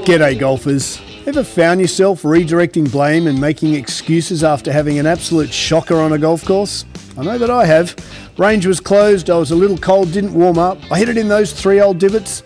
G'day golfers. Ever found yourself redirecting blame and making excuses after having an absolute shocker on a golf course? I know that I have. Range was closed, I was a little cold, didn't warm up, I hit it in those 3 old divots.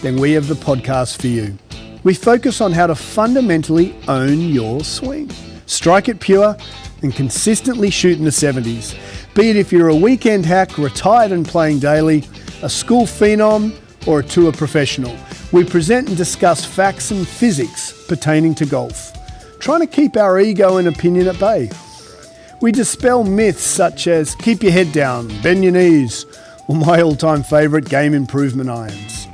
Then we have the podcast for you. We focus on how to fundamentally own your swing. Strike it pure and consistently shoot in the 70s. Be it if you're a weekend hack, retired and playing daily, a school phenom or a tour professional. We present and discuss facts and physics pertaining to golf, trying to keep our ego and opinion at bay. We dispel myths such as keep your head down, bend your knees, or my all-time favourite, game improvement irons.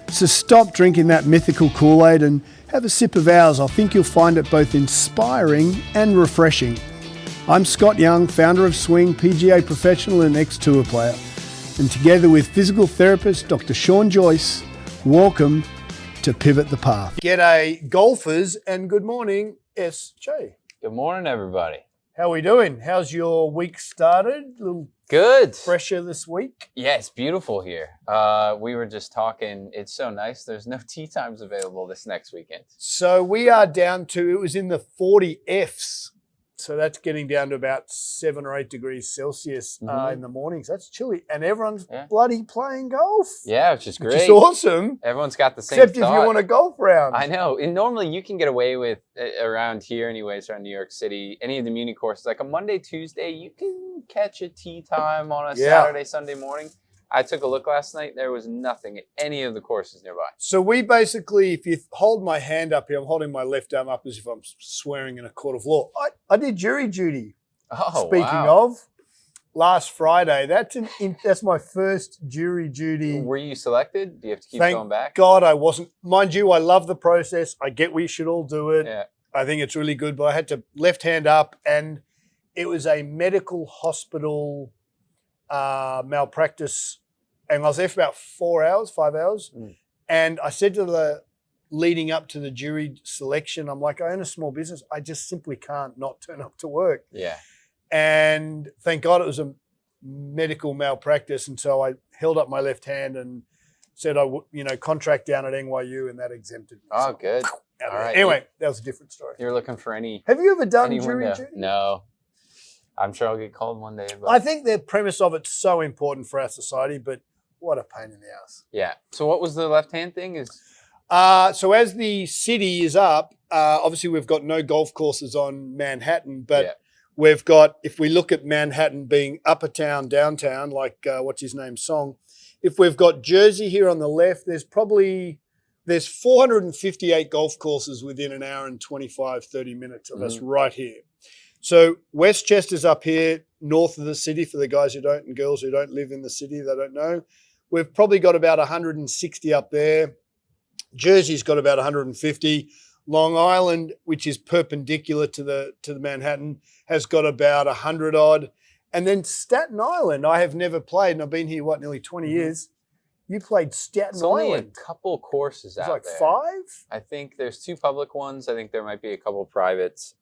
So stop drinking that mythical Kool-Aid and have a sip of ours. I think you'll find it both inspiring and refreshing. I'm Scott Young, founder of Swing, PGA professional and ex-tour player. And together with physical therapist Dr. Sean Joyce, welcome to Pivot the Path. G'day golfers and good morning, SJ. Good morning, everybody. How are we doing? How's your week started? A little good. Fresher this week? Yeah, it's beautiful here. We were just talking. It's so nice. There's no tee times available this next weekend. So we are down to, it was in the 40 Fs. So that's getting down to about 7 or 8 degrees Celsius in the mornings. That's chilly. And everyone's bloody playing golf. Yeah, which is great. Which is awesome. Everyone's got the same Except thought. if you want a golf round. I know. And normally you can get away with, around here anyways, around New York City, any of the muni courses, like a Monday, Tuesday, you can catch a tee time on a Saturday, Sunday morning. I took a look last night. There was nothing at any of the courses nearby. So we basically, if you hold my hand up here, I'm holding my left arm up as if I'm swearing in a court of law. I did jury duty. Oh, Speaking wow. of, last Friday, that's my first jury duty. Were you selected? Do you have to keep going back? Thank God I wasn't. Mind you, I love the process. I get we should all do it. Yeah. I think it's really good, but I had to left hand up and it was a medical hospital malpractice. And I was there for about 5 hours. And I said to the leading up to the jury selection, I'm like, I own a small business. I just simply can't not turn up to work. Yeah. And thank God it was a medical malpractice. And so I held up my left hand and said, contract down at NYU, and that exempted me. Oh, so, good. All right. Anyway, that was a different story. You're looking for any. Have you ever done any jury window? duty? No. I'm sure I'll get called one day. But I think the premise of it's so important for our society, but what a pain in the ass. yeah. So what was the left-hand thing? So as the city is up, obviously we've got no golf courses on Manhattan, but we've got, if we look at Manhattan being upper town, downtown, like what's his name's song, if we've got Jersey here on the left, there's 458 golf courses within an hour and 25, 30 minutes of us right here. So Westchester's up here, north of the city, for the guys who don't and girls who don't live in the city, they don't know. We've probably got about 160 up there. Jersey's got about 150. Long Island, which is perpendicular to the Manhattan, has got about 100 odd. And then Staten Island, I have never played, and I've been here, nearly 20 years. You played Staten It's only Island. a couple courses out like there. 5? I think there's 2 public ones. I think there might be a couple privates.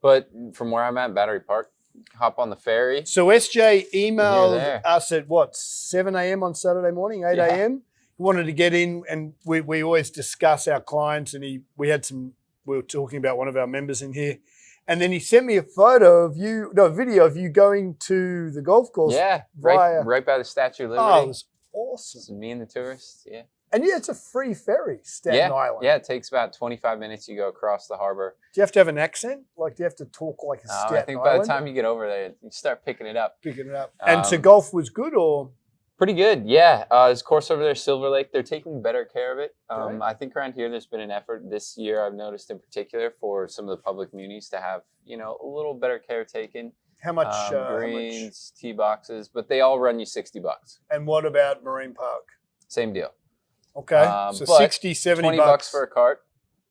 But from where I'm at, Battery Park, hop on the ferry. So SJ emailed there. us at 7 a.m. on Saturday morning, 8 a.m. He wanted to get in, and we always discuss our clients, and we were talking about one of our members in here. And then he sent me a video of you going to the golf course. Yeah, right by the Statue of Liberty. Oh, it was awesome. It's me and the tourists, yeah. And it's a free ferry, Staten Island. Yeah, it takes about 25 minutes. You go across the harbor. Do you have to have an accent? Like, do you have to talk like a Staten Island? I think by the time you get over there, you start picking it up. And so golf was good, or? Pretty good, yeah. This course over there, Silver Lake, they're taking better care of it. I think around here there's been an effort this year, I've noticed in particular, for some of the public munis to have, a little better care taken. How much? Greens, tee boxes, but they all run you $60. And what about Marine Park? Same deal. Okay, so 60, 70 $20 for a cart.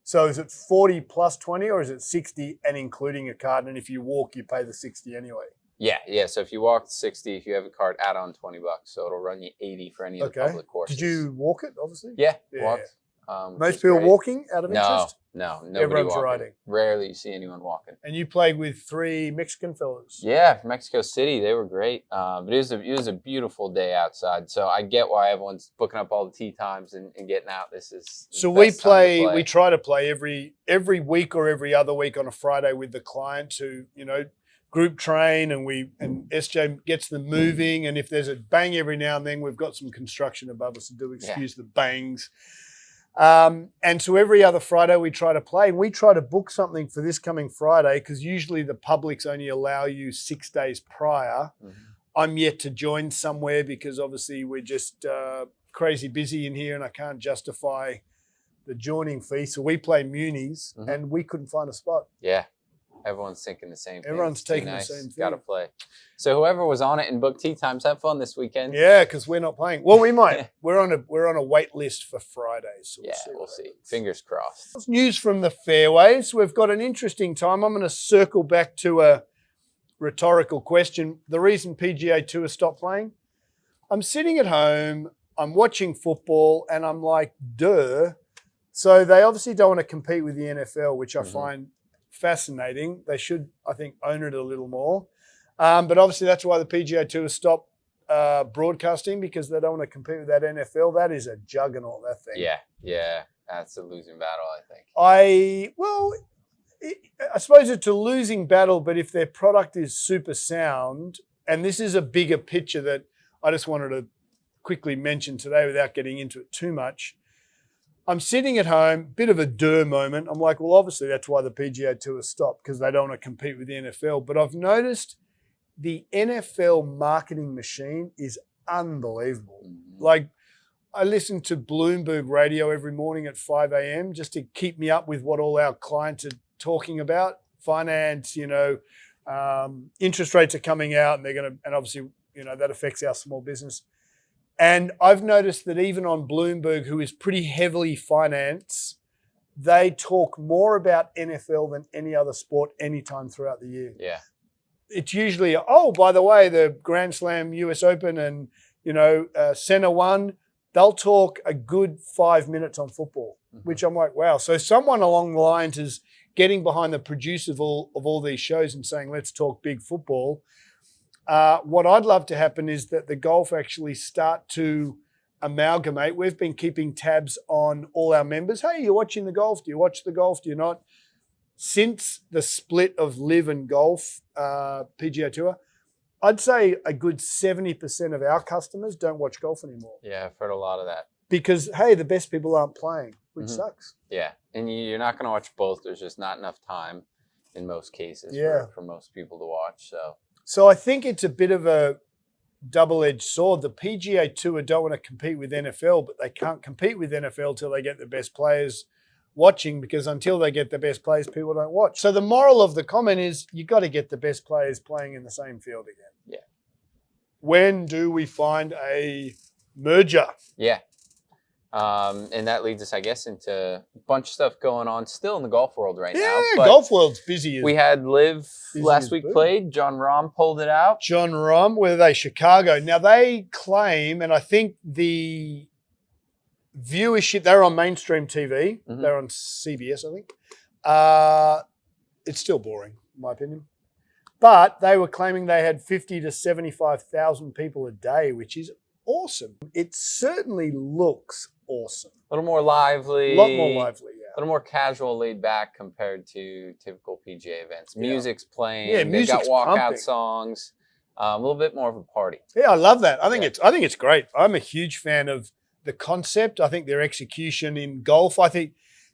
So is it 40 plus 20, or is it 60 and including a cart? And if you walk, you pay the 60 anyway? Yeah. So if you walk 60, if you have a cart, add on $20. So it'll run you 80 for any of the public courses. Did you walk it, obviously? Yeah. Walked. which Most is people great. walking out of No, interest? no, nobody Everyone's walking. riding. Rarely you see anyone walking. And you played with 3 Mexican fellas. Yeah, Mexico City, they were great. But it was a beautiful day outside, so I get why everyone's booking up all the tee times and getting out. This is So the best time to we try to play every week or every other week on a Friday with the clients who, group train, and SJ gets them moving, and if there's a bang every now and then, we've got some construction above us to do, excuse the bangs. And so every other Friday we try to play, and we try to book something for this coming Friday because usually the publics only allow you 6 days prior. Mm-hmm. I'm yet to join somewhere because obviously we're just crazy busy in here and I can't justify the joining fee. So we play Munis and we couldn't find a spot. Yeah. Everyone's thinking the same thing. Everyone's taking the same thing. Got to play. So whoever was on it and booked tee times, have fun this weekend. Yeah, because we're not playing. Well, we might. We're on a wait list for Fridays. So we'll see. Fingers crossed. News from the fairways. We've got an interesting time. I'm going to circle back to a rhetorical question. The reason PGA Tour stopped playing. I'm sitting at home. I'm watching football, and I'm like, duh. So they obviously don't want to compete with the NFL, which I find fascinating. They should, I think, own it a little more. But obviously that's why the PGA Tour stopped broadcasting, because they don't want to compete with that NFL. That is a juggernaut, that thing. Yeah. That's a losing battle, I think. I suppose it's a losing battle, but if their product is super sound, and this is a bigger picture that I just wanted to quickly mention today without getting into it too much. I'm sitting at home, bit of a moment. I'm like, well, obviously that's why the PGA Tour stopped, because they don't want to compete with the NFL. But I've noticed the NFL marketing machine is unbelievable. Mm-hmm. Like, I listen to Bloomberg radio every morning at 5 a.m. just to keep me up with what all our clients are talking about. Finance, interest rates are coming out, and and obviously, that affects our small business. And I've noticed that even on Bloomberg, who is pretty heavily finance, they talk more about NFL than any other sport anytime throughout the year. Yeah. It's usually, by the way, the Grand Slam US Open and, Senna won, they'll talk a good 5 minutes on football, which I'm like, wow. So someone along the lines is getting behind the producer of all these shows and saying, let's talk big football. What I'd love to happen is that the golf actually start to amalgamate. We've been keeping tabs on all our members. Hey, you're watching the golf? Do you watch the golf? Do you not? Since the split of Live and Golf, PGA Tour, I'd say a good 70% of our customers don't watch golf anymore. Yeah, I've heard a lot of that. Because, hey, the best people aren't playing, which sucks. Yeah, and you're not going to watch both. There's just not enough time in most cases for most people to watch, So I think it's a bit of a double-edged sword. The PGA Tour don't want to compete with NFL, but they can't compete with NFL till they get the best players watching, because until they get the best players, people don't watch. So the moral of the comment is you got to get the best players playing in the same field again. Yeah. When do we find a merger? Yeah. And that leads us, I guess, into a bunch of stuff going on still in the golf world right now. Yeah, golf world's busy. We had Live last week played. John Rahm pulled it out. John Rahm, where are they? Chicago. Now, they claim, and I think the viewership, they're on mainstream TV. Mm-hmm. They're on CBS, I think. It's still boring, in my opinion. But they were claiming they had 50 to 75,000 people a day, which is awesome. It certainly looks awesome. A little more lively. A lot more lively, yeah. A little more casual, laid back compared to typical PGA events. Music's playing. Yeah, They've got walkout pumping. Songs. A little bit more of a party. Yeah, I love that. I think it's great. I'm a huge fan of the concept. I think their execution in golf.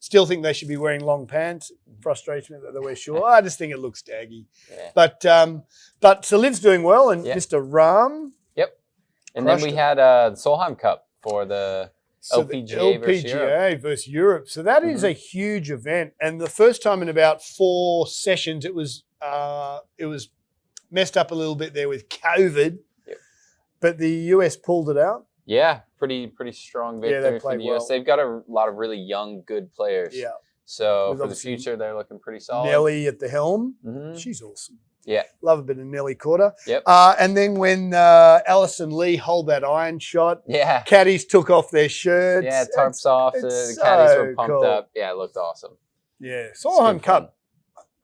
Still think they should be wearing long pants. Frustrates me that they wear short. I just think it looks daggy. Yeah. But so Liv's doing well, and Mr. Rahm. Yep. And then we had the Solheim Cup for the LPGA versus Europe. So that is a huge event, and the first time in about 4 sessions, it was messed up a little bit there with COVID. Yep. But the US pulled it out. Yeah, pretty strong victory for the US. Well. They've got a lot of really young, good players. Yeah. So for the future, they're looking pretty solid. Nelly at the helm. Mm-hmm. She's awesome. Yeah. Love a bit of Nelly Quarter. Yep. And then when Alison Lee holed that iron shot, Yeah. caddies took off their shirts. Yeah, tarps off. The so caddies were pumped cool. up. Yeah, it looked awesome. Yeah. It's Solheim good fun. Cup.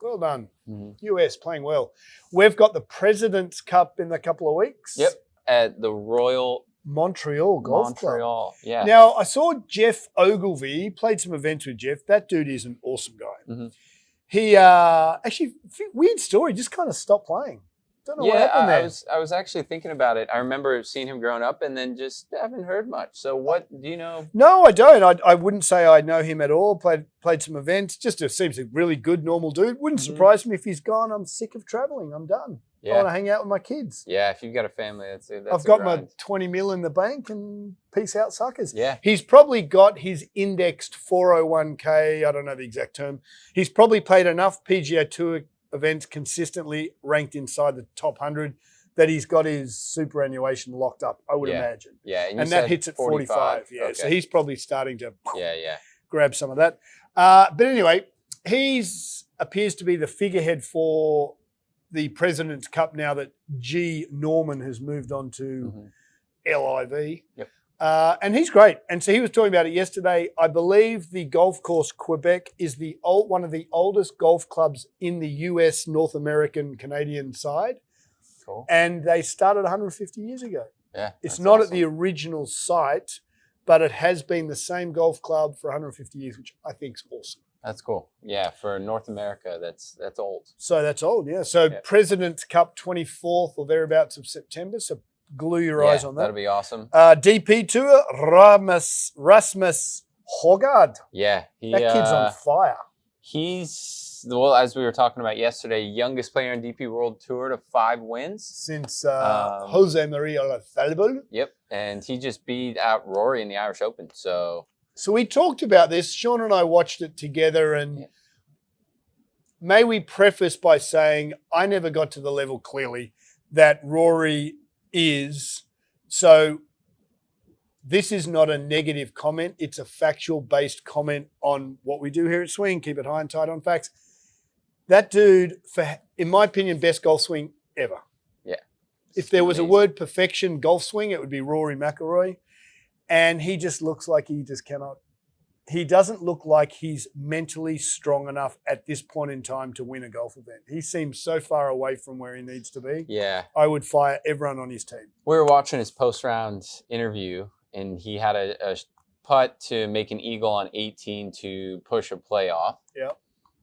Well done. Mm-hmm. US playing well. We've got the President's Cup in a couple of weeks. Yep. At the Royal Montreal Golf Club. Montreal. Yeah. Now, I saw Jeff Ogilvy. He played some events with Jeff. That dude is an awesome guy. Mm-hmm. He actually, weird story, just kind of stopped playing. Don't know what happened there. I was actually thinking about it. I remember seeing him growing up and then just haven't heard much. So what do you know? No, I don't. I wouldn't say I know him at all. Played some events. Just seems a really good, normal dude. Wouldn't surprise me if he's gone, I'm sick of traveling. I'm done. Yeah. I want to hang out with my kids. Yeah, if you've got a family, that's I've got my 20 mil in the bank and peace out, suckers. Yeah. He's probably got his indexed 401k. I don't know the exact term. He's probably played enough PGA Tour events consistently ranked inside the top 100 that he's got his superannuation locked up, I would imagine. Yeah. And that hits at 45. Yeah. Okay. So he's probably starting to grab some of that. But anyway, appears to be the figurehead for the President's Cup now that G. Norman has moved on to LIV. Yep. And he's great. And so he was talking about it yesterday. I believe the golf course Quebec is one of the oldest golf clubs in the US, North American, Canadian side. Cool. And they started 150 years ago. Yeah. It's not at the original site, but it has been the same golf club for 150 years, which I think is awesome. That's cool. Yeah, for North America, that's old. So that's old, yeah. So President's Cup 24th or thereabouts of September. So glue your eyes on that. That'll be awesome. DP Tour, Rasmus Højgaard. Yeah. That kid's on fire. He's, well, as we were talking about yesterday, youngest player in DP World Tour to 5 wins. Since Jose Maria Olazabal. Yep. And he just beat out Rory in the Irish Open. So we talked about this. Sean and I watched it together, and may we preface by saying I never got to the level clearly that Rory is. So this is not a negative comment. It's a factual-based comment on what we do here at Swing. Keep it high and tight on facts. That dude, in my opinion, best golf swing ever. Yeah. If there was a word perfection golf swing, it would be Rory McIlroy. And he just looks like he just cannot. He doesn't look like he's mentally strong enough at this point in time to win a golf event. He seems so far away from where he needs to be. Yeah. I would fire everyone on his team. We were watching his post-round interview, and he had a putt to make an eagle on 18 to push a playoff. Yeah.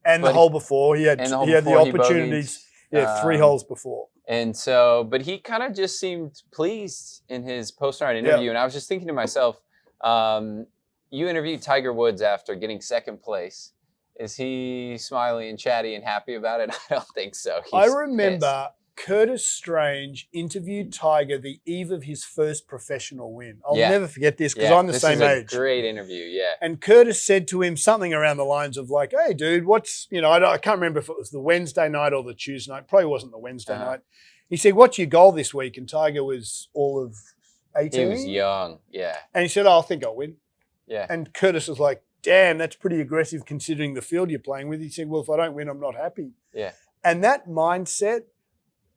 And the hole before. He had the opportunities. Yeah, 3 holes before. And so, but he kind of just seemed pleased in his post-round interview. And I was just thinking to myself, you interviewed Tiger Woods after getting second place. Is he smiling and chatty and happy about it? I don't think so. I remember Curtis Strange interviewed Tiger the eve of his first professional win. I'll never forget this because I'm the same age. This is a great interview, And Curtis said to him something around the lines of like, hey, dude, I can't remember if it was the Wednesday night or the Tuesday night. Probably wasn't the Wednesday night. He said, what's your goal this week? And Tiger was all of 18. He was young, And he said, I think I'll win. Yeah. And Curtis was like, damn, that's pretty aggressive considering the field you're playing with. He said, well, if I don't win, I'm not happy. Yeah. And that mindset,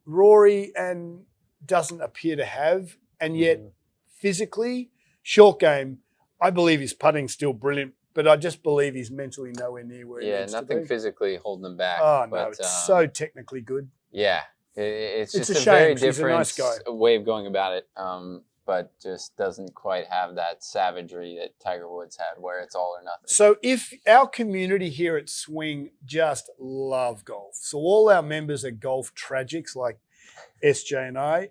Rory doesn't appear to have, and yet physically, short game, I believe his putting's still brilliant, but I just believe he's mentally nowhere near where he needs to be. Nothing physically holding him back. Oh, no, it's so technically good. Yeah, it's just a shame. very He's a different nice guy. way of going about it, but just doesn't quite have that savagery that Tiger Woods had where it's all or nothing. So if our community here at Swing just love golf, so all our members are golf tragics like SJ and I,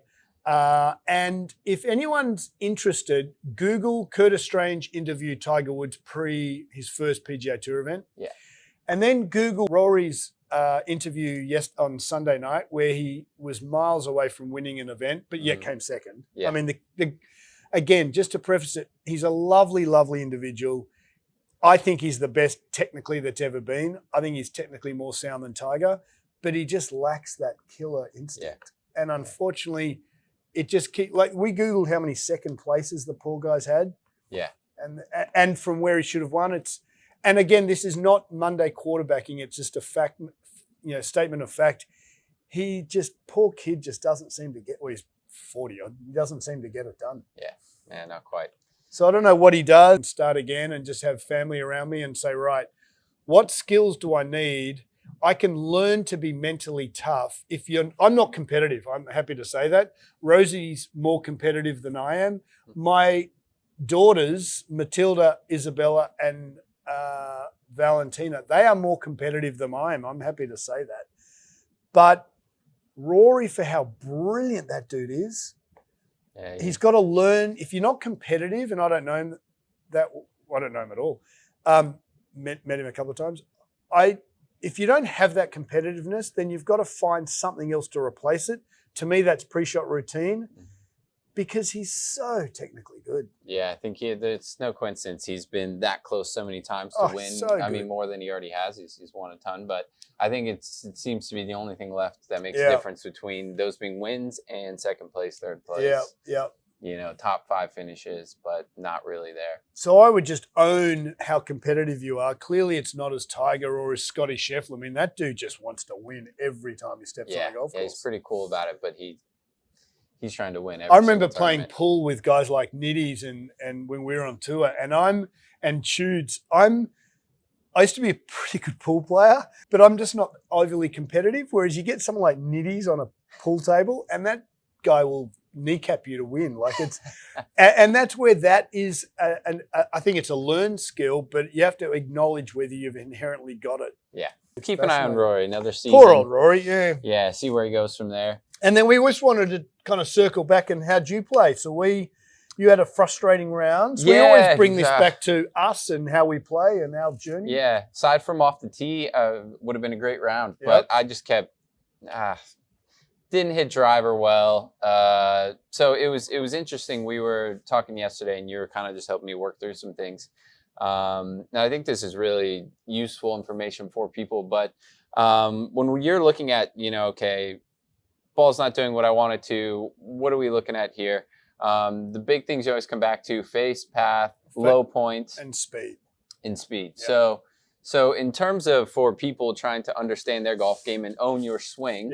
and if anyone's interested, Google Curtis Strange interview Tiger Woods pre his first PGA Tour event. Yeah. And then Google Rory's interview on Sunday night where he was miles away from winning an event, but yet came second. Yeah. I mean, again, just to preface it, he's a lovely, lovely individual. I think he's the best technically that's ever been. I think he's technically more sound than Tiger, but he just lacks that killer instinct. Yeah. And unfortunately, it just we Googled how many second places the poor guy's had. Yeah. And from where he should have won, and again, this is not Monday quarterbacking. It's just a fact, statement of fact. he just, poor kid, just doesn't seem to get, well, he's 40 odd, he doesn't seem to get it done. Yeah, not quite. So I don't know what he does. Start again and just have family around me and say, right, what skills do I need? I can learn to be mentally tough. I'm not competitive. I'm happy to say that. Rosie's more competitive than I am. My daughters, Matilda, Isabella, and Valentina, they are more competitive than I am. I'm happy to say that. But Rory, for how brilliant that dude is, he's got to learn. If you're not competitive, and I don't know him I don't know him at all. Met him a couple of times. If you don't have that competitiveness, then you've got to find something else to replace it. To me, that's pre-shot routine, because he's so technically good. Yeah, I think it's no coincidence he's been that close so many times to win. So I mean, more than he already has. He's won a ton, but I think it seems to be the only thing left that makes a difference between those being wins and second place, third place. Yeah. You know, top 5 finishes, but not really there. So I would just own how competitive you are. Clearly, it's not as Tiger or as Scotty Scheffler. I mean, that dude just wants to win every time he steps on a golf course. Yeah, he's pretty cool about it, but he's trying to win every I remember playing tournament. pool with guys like Nitties and when we were on tour, and Chudes. I used to be a pretty good pool player, but I'm just not overly competitive. Whereas you get someone like Nitties on a pool table, and that guy will kneecap you to win. Like it's, and that's where that is. I think it's a learned skill, but you have to acknowledge whether you've inherently got it. Yeah, keep an eye on Rory. Another season. Poor old Rory. Yeah. Yeah. See where he goes from there. And then we always wanted to kind of circle back and how'd you play? So you had a frustrating round. So we always bring this back to us and how we play and our journey. Yeah. Aside from off the tee, would have been a great round, but I just kept, didn't hit driver well. So it was interesting. We were talking yesterday and you were kind of just helping me work through some things. Now I think this is really useful information for people, but when you're looking at, okay, ball's not doing what I want it to, what are we looking at here? The big things you always come back to: face, path, low point, and speed. Yeah. So in terms of for people trying to understand their golf game and own your swing,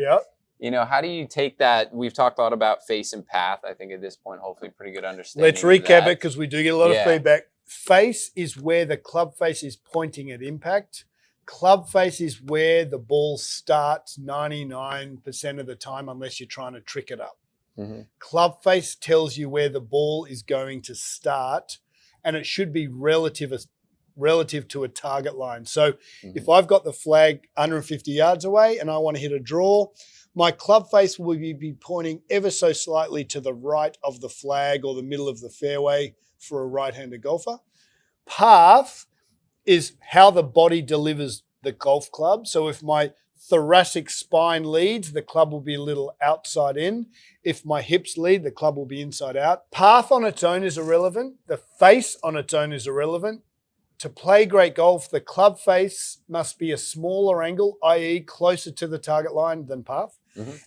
how do you take that? We've talked a lot about face and path. I think at this point, hopefully pretty good understanding. Let's recap it because we do get a lot of feedback. Face is where the club face is pointing at impact. Club face is where the ball starts 99% of the time unless you're trying to trick it up. Mm-hmm. Club face tells you where the ball is going to start, and it should be relative to a target line. So if I've got the flag 150 yards away and I want to hit a draw, my club face will be pointing ever so slightly to the right of the flag or the middle of the fairway for a right-hander golfer. Path is how the body delivers the golf club. So if my thoracic spine leads, the club will be a little outside in. If my hips lead, the club will be inside out. Path on its own is irrelevant. The face on its own is irrelevant. To play great golf, the club face must be a smaller angle, i.e. closer to the target line than path.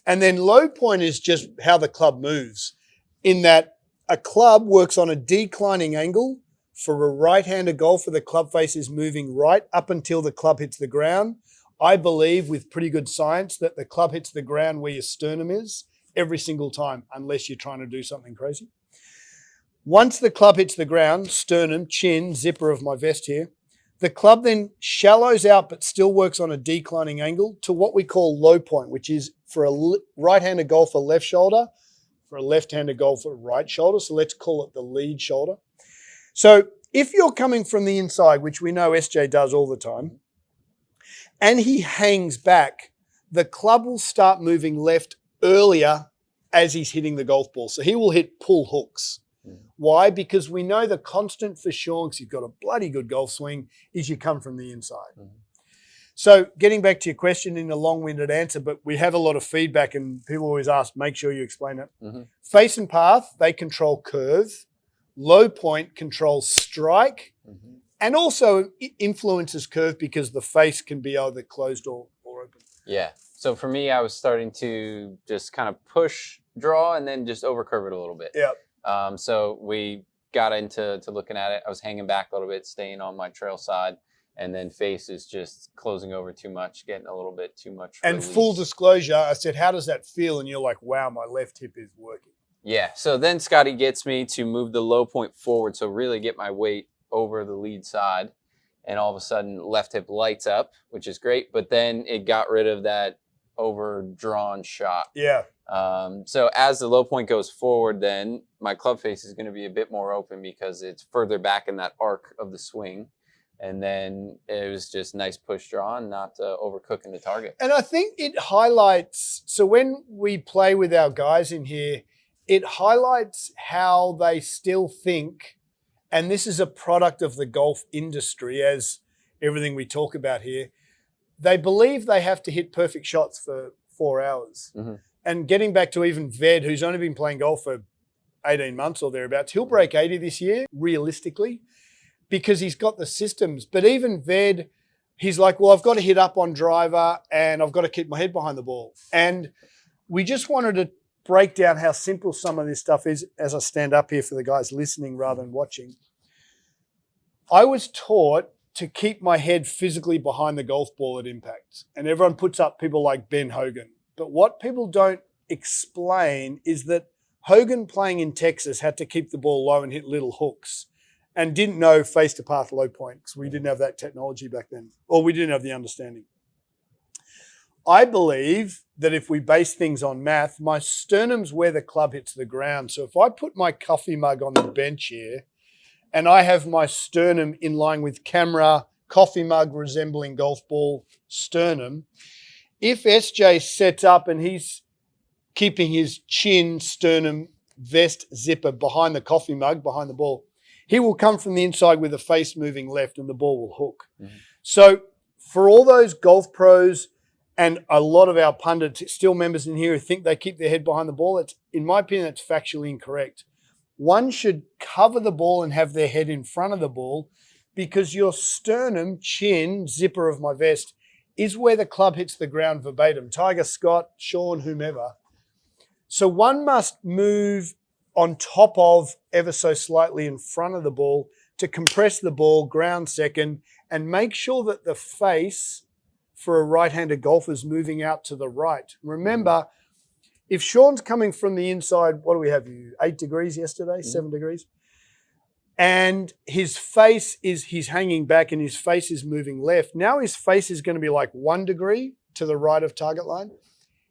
And then low point is just how the club moves, in that a club works on a declining angle. For a right-hander golfer, the club face is moving right up until the club hits the ground. I believe with pretty good science that the club hits the ground where your sternum is every single time, unless you're trying to do something crazy. Once the club hits the ground, sternum, chin, zipper of my vest here, the club then shallows out but still works on a declining angle to what we call low point, which is for a right-hander golfer, left shoulder, for a left-hander golfer, right shoulder. So let's call it the lead shoulder. So if you're coming from the inside, which we know SJ does all the time, and he hangs back, the club will start moving left earlier as he's hitting the golf ball. So he will hit pull hooks. Why? Because we know the constant for Sean, because you've got a bloody good golf swing, is you come from the inside. So getting back to your question in a long-winded answer, but we have a lot of feedback and people always ask, make sure you explain it. Face and path, they control curve. Low point controls strike and also influences curve because the face can be either closed or open. Yeah. So for me, I was starting to just kind of push, draw, and then just overcurve it a little bit. Yeah. So we got into looking at it. I was hanging back a little bit, staying on my trail side. and then face is just closing over too much, getting a little bit too much And release. full disclosure, I said, how does that feel? And you're like, wow, my left hip is working. Yeah, so then Scotty gets me to move the low point forward, so really get my weight over the lead side, and all of a sudden left hip lights up, which is great, but then it got rid of that overdrawn shot. Yeah. So as the low point goes forward, then my club face is going to be a bit more open because it's further back in that arc of the swing. And then it was just nice push draw and not overcooking the target. And I think it highlights, so when we play with our guys in here, it highlights how they still think, and this is a product of the golf industry, as everything we talk about here, they believe they have to hit perfect shots for 4 hours. Mm-hmm. And getting back to even Ved, who's only been playing golf for 18 months or thereabouts, he'll break 80 this year, realistically, because he's got the systems. But even Ved, he's like, well, I've got to hit up on driver and I've got to keep my head behind the ball. And we just wanted to break down how simple some of this stuff is as I stand up here for the guys listening rather than watching. I was taught to keep my head physically behind the golf ball at impact. And everyone puts up people like Ben Hogan. But what people don't explain is that Hogan playing in Texas had to keep the ball low and hit little hooks and didn't know face to path low point because we didn't have that technology back then, or we didn't have the understanding. I believe that if we base things on math, my sternum's where the club hits the ground. So if I put my coffee mug on the bench here and I have my sternum in line with camera, coffee mug resembling golf ball sternum, if SJ sets up and he's keeping his chin, sternum, vest zipper behind the coffee mug, behind the ball, he will come from the inside with the face moving left and the ball will hook. Mm-hmm. So for all those golf pros and a lot of our pundits, still members in here who think they keep their head behind the ball, it's, in my opinion, that's factually incorrect. One should cover the ball and have their head in front of the ball because your sternum, chin, zipper of my vest is where the club hits the ground verbatim. Tiger, Scott, Sean, whomever. So one must move on top of ever so slightly in front of the ball to compress the ball, ground second, and make sure that the face for a right-handed golfer is moving out to the right. Remember, if Sean's coming from the inside, what do we have you? 8 degrees yesterday, 7 degrees? And his face is, he's hanging back and his face is moving left. Now his face is going to be like 1 degree to the right of target line.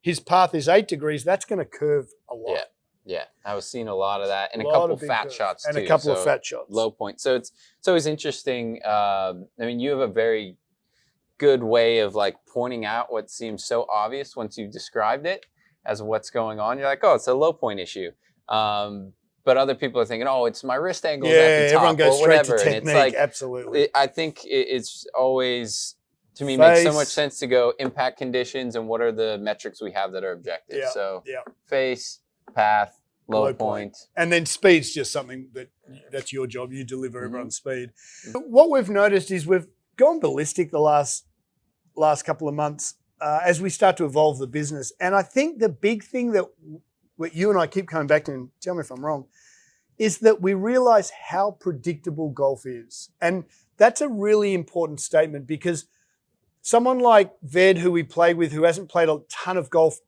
His path is 8 degrees. That's going to curve a lot. Yeah. I was seeing a lot of that and a couple fat shots and too. And a couple of fat shots. Low point. So it's always interesting. I mean, you have a very good way of like pointing out what seems so obvious once you've described it as what's going on. You're like, oh, it's a low point issue. But other people are thinking, oh, it's my wrist angle at the top everyone goes or whatever. Straight to technique. And it's like, absolutely. I think it's always, to me, makes so much sense to go impact conditions and what are the metrics we have that are objective. Face, path, low point. And then speed's just something that's your job. You deliver everyone's speed. What we've noticed is we've gone ballistic the last couple of months as we start to evolve the business. And I think the big thing that what you and I keep coming back to, and tell me if I'm wrong, is that we realize how predictable golf is. And that's a really important statement because someone like Ved, who we play with, who hasn't played a ton of golf,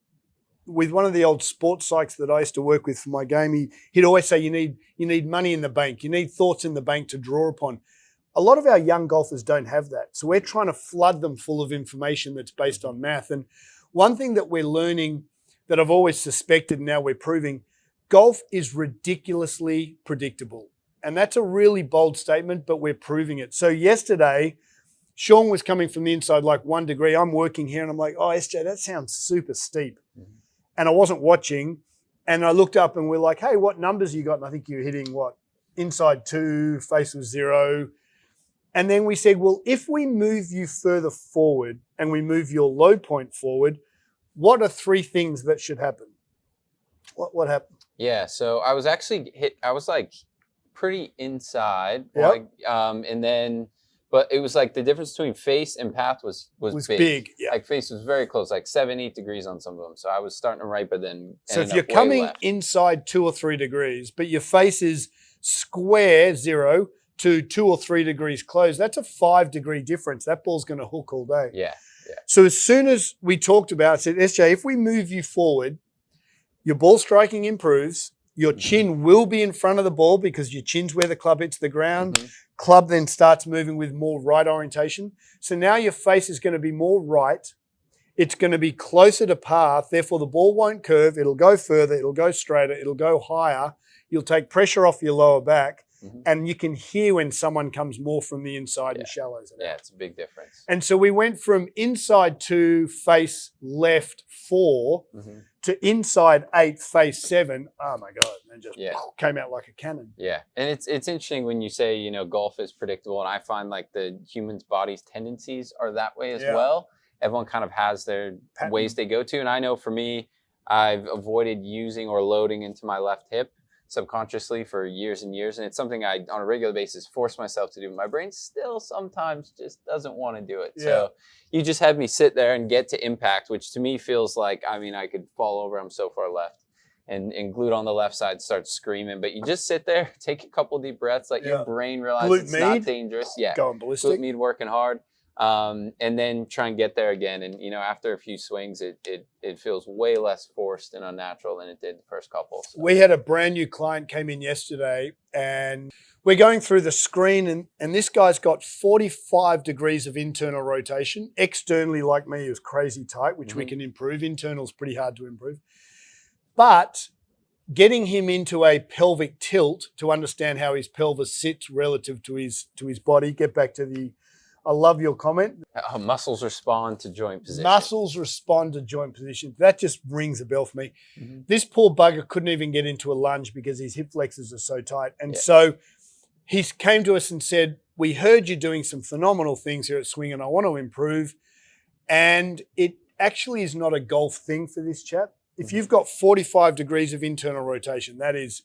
with one of the old sports psychs that I used to work with for my game, he'd always say, you need money in the bank. You need thoughts in the bank to draw upon. A lot of our young golfers don't have that. So we're trying to flood them full of information that's based on math. And one thing that we're learning that I've always suspected, and now we're proving, golf is ridiculously predictable. And that's a really bold statement, but we're proving it. So yesterday, Sean was coming from the inside like 1 degree. I'm working here and I'm like, oh, SJ, that sounds super steep. Mm-hmm. And I wasn't watching. And I looked up and we're like, hey, what numbers you got? And I think you're hitting what? Inside 2, face was 0. And then we said, well, if we move you further forward and we move your low point forward, what are 3 things that should happen? What happened? Yeah, so I was actually I was like pretty inside. Yep. And then, but it was like the difference between face and path was big. Yeah. Like face was very close, like 7, 8 degrees on some of them. So I was starting to right, but then. So if you're coming inside 2 or 3 degrees, but your face is square 0, to 2 or 3 degrees closed, that's a 5-degree difference. That ball's going to hook all day. Yeah. So as soon as we talked about it, I said, SJ, if we move you forward, your ball striking improves. Your chin will be in front of the ball because your chin's where the club hits the ground. Club then starts moving with more right orientation. So now your face is going to be more right. It's going to be closer to path. Therefore, the ball won't curve. It'll go further. It'll go straighter. It'll go higher. You'll take pressure off your lower back. And you can hear when someone comes more from the inside and shallows it out. Yeah, it's a big difference. And so we went from inside 2, face left 4 to inside 8, face 7. Oh my God. And just came out like a cannon. Yeah. And it's interesting when you say, you know, golf is predictable. And I find like the human's body's tendencies are that way as well. Everyone kind of has their ways they go to. And I know for me, I've avoided using or loading into my left hip subconsciously for years and years. And it's something I, on a regular basis, force myself to do. My brain still sometimes just doesn't want to do it. So you just had me sit there and get to impact, which to me feels like, I mean, I could fall over. I'm so far left. And glute on the left side starts screaming. But you just sit there, take a couple deep breaths, let your brain realize it's not dangerous. Yeah. Going ballistic. Glute med working hard. And then try and get there again. And, you know, after a few swings, it feels way less forced and unnatural than it did the first couple. So. We had a brand new client came in yesterday and we're going through the screen and this guy's got 45 degrees of internal rotation. Externally, like me, is crazy tight, which we can improve. Internal is pretty hard to improve. But getting him into a pelvic tilt to understand how his pelvis sits relative to his body, get back to the I love your comment. Muscles respond to joint position. Muscles respond to joint position. That just rings a bell for me. This poor bugger couldn't even get into a lunge because his hip flexors are so tight. And so he came to us and said, we heard you doing some phenomenal things here at Swing and I want to improve. And it actually is not a golf thing for this chap. If you've got 45 degrees of internal rotation, that is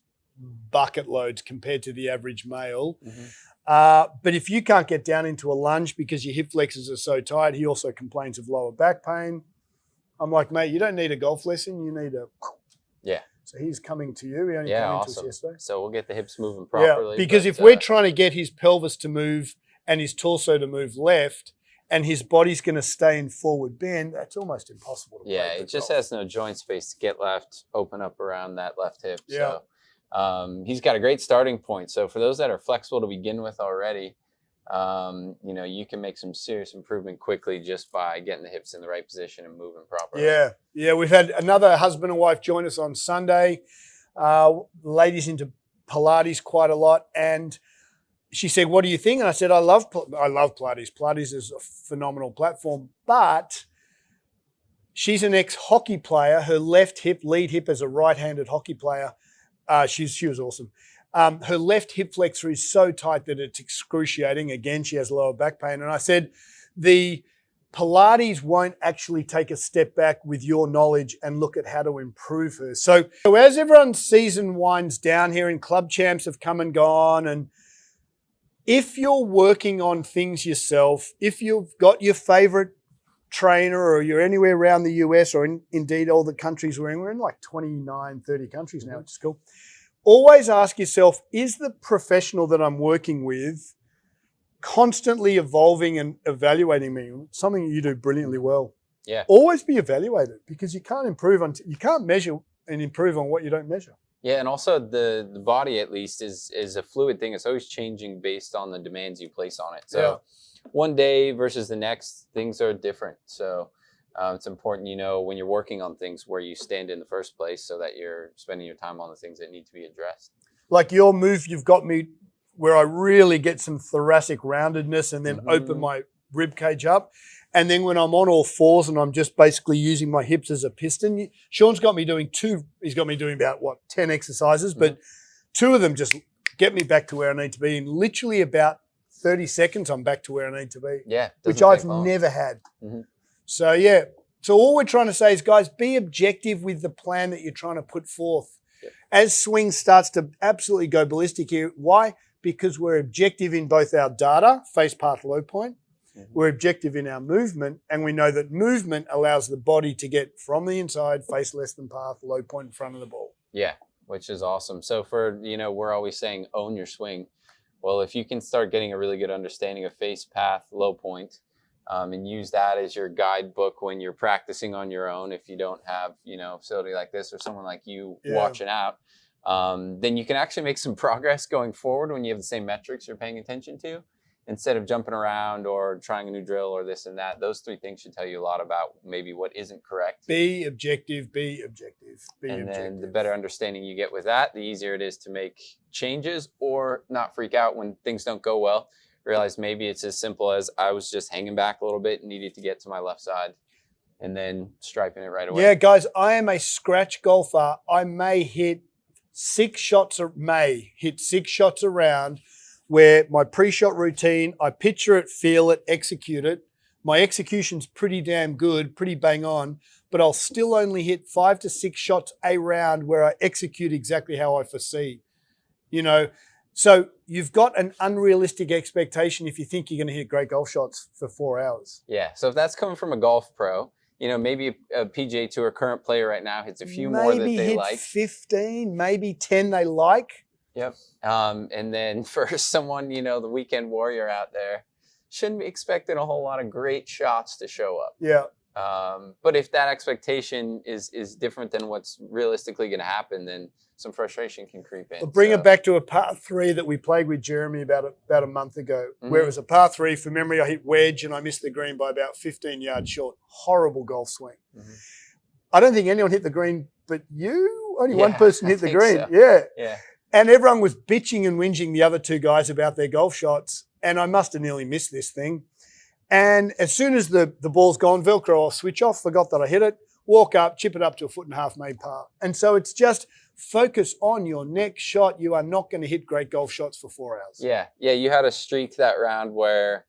bucket loads compared to the average male. But if you can't get down into a lunge because your hip flexors are so tight, he also complains of lower back pain. I'm like, mate, you don't need a golf lesson. You need a... So he's coming to you. He only came into us yesterday. So we'll get the hips moving properly. Because if we're trying to get his pelvis to move and his torso to move left and his body's going to stay in forward bend, that's almost impossible to play. It just has no joint space to get left, open up around that left hip. So he's got a great starting point. So for those that are flexible to begin with already, you know, you can make some serious improvement quickly just by getting the hips in the right position and moving properly. Yeah. We've had another husband and wife join us on Sunday. Ladies into Pilates quite a lot. And she said, what do you think? And I said, I love Pilates. Pilates is a phenomenal platform, but she's an ex-hockey player. Her left hip, lead hip as a right-handed hockey player. She was awesome. Her left hip flexor is so tight that it's excruciating. Again, she has lower back pain. And I said, the Pilates won't actually take a step back with your knowledge and look at how to improve her. So as everyone's season winds down here and club champs have come and gone, and if you're working on things yourself, if you've got your favorite trainer or you're anywhere around the US or indeed all the countries we're in like 29, 30 countries now, which is cool. Always ask yourself, is the professional that I'm working with constantly evolving and evaluating me? Something you do brilliantly well. Yeah. Always be evaluated because you can't improve until you can't measure and improve on what you don't measure. Yeah, and also the body at least is a fluid thing. It's always changing based on the demands you place on it. So one day versus the next, things are different. So it's important, you know, when you're working on things where you stand in the first place so that you're spending your time on the things that need to be addressed. Like your move, you've got me where I really get some thoracic roundedness and then open my rib cage up. And then when I'm on all fours and I'm just basically using my hips as a piston, Sean's got me doing he's got me doing about 10 exercises, but 2 of them just get me back to where I need to be. In literally about 30 seconds, I'm back to where I need to be. Yeah. Which I've never had. So so all we're trying to say is, guys, be objective with the plan that you're trying to put forth. As swing starts to absolutely go ballistic here, why? Because we're objective in both our data, face path, low point. We're objective in our movement, and we know that movement allows the body to get from the inside, face less than path, low point in front of the ball. Yeah, which is awesome. So for, you know, we're always saying own your swing. Well, if you can start getting a really good understanding of face, path, low point, and use that as your guidebook when you're practicing on your own, if you don't have, a facility like this or someone like you watching out, then you can actually make some progress going forward when you have the same metrics you're paying attention to, instead of jumping around or trying a new drill or this and that. Those three things should tell you a lot about maybe what isn't correct. Be objective, be objective, be and objective. Then the better understanding you get with that, the easier it is to make changes or not freak out when things don't go well. Realize maybe it's as simple as I was just hanging back a little bit and needed to get to my left side, and then striping it right away. Yeah, guys, I am a scratch golfer. I may hit 6 shots around where my pre-shot routine, I picture it, feel it, execute it. My execution's pretty damn good, pretty bang on, but I'll still only hit 5 to 6 shots a round where I execute exactly how I foresee. So you've got an unrealistic expectation if you think you're going to hit great golf shots for 4 hours. Yeah, so if that's coming from a golf pro, maybe a PGA Tour current player right now hits a few more that they like. Maybe hit 15, maybe 10 they like. Yep. And then for someone, the weekend warrior out there, shouldn't be expecting a whole lot of great shots to show up. Yeah. But if that expectation is different than what's realistically going to happen, then some frustration can creep in. I'll bring it back to a par 3 that we played with Jeremy about a month ago, where it was a par 3. From memory, I hit wedge and I missed the green by about 15 yards short. Horrible golf swing. I don't think anyone hit the green but you. Only one person hit the green. So. Yeah. And everyone was bitching and whinging the other 2 guys about their golf shots. And I must have nearly missed this thing. And as soon as the ball's gone, Velcro, I'll switch off, forgot that I hit it, walk up, chip it up to a 1.5 foot, made par. And so it's just focus on your next shot. You are not going to hit great golf shots for 4 hours. Yeah. You had a streak that round where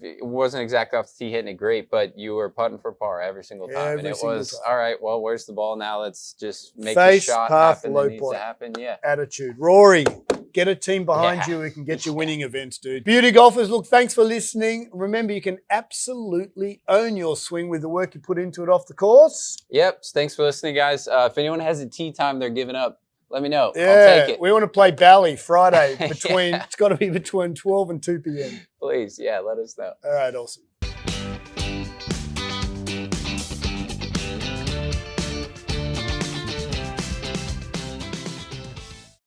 it wasn't exactly off the tee hitting it great, but you were putting for par every single time. All right, well, where's the ball now? Let's just make the shot happen that needs to happen. Yeah. Attitude. Rory, get a team behind you who can get you winning events, dude. Beauty golfers, look, thanks for listening. Remember, you can absolutely own your swing with the work you put into it off the course. Yep. Thanks for listening, guys. If anyone has a tee time they're giving up, let me know. Yeah, I'll take it. We want to play Bally Friday it's got to be between 12 and 2 p.m. Please, let us know. All right, awesome.